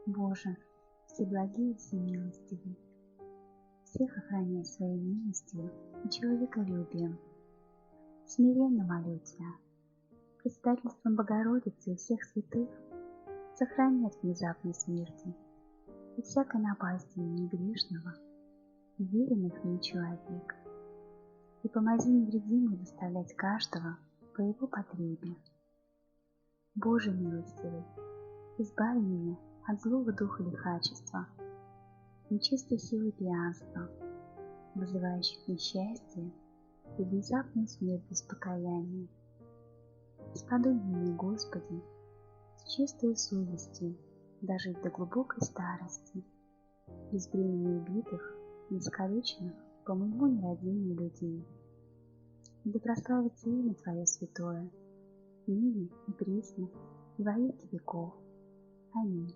Боже, всеблагий и всемилостивый, всех охраняй своей милостью и человеколюбием. Смиренно молю Тебя, предстательством Богородицы и всех святых, сохрани от внезапной смерти и всякой напасти негрешного и веренных в ней человека, и помоги невредимой доставлять каждого по его потребе. Боже милостивый, избави меня от злого духа лихачества, нечистой силы пьянства, вызывающих несчастье и внезапную смерть без покаяния. Сподобни мне, Господи, с чистой совестью дожить до глубокой старости, без бремени убитых и искалеченных по моему нерадению людей. Да прославится имя Твое святое, ныне и присно, и во веки веков. Аминь.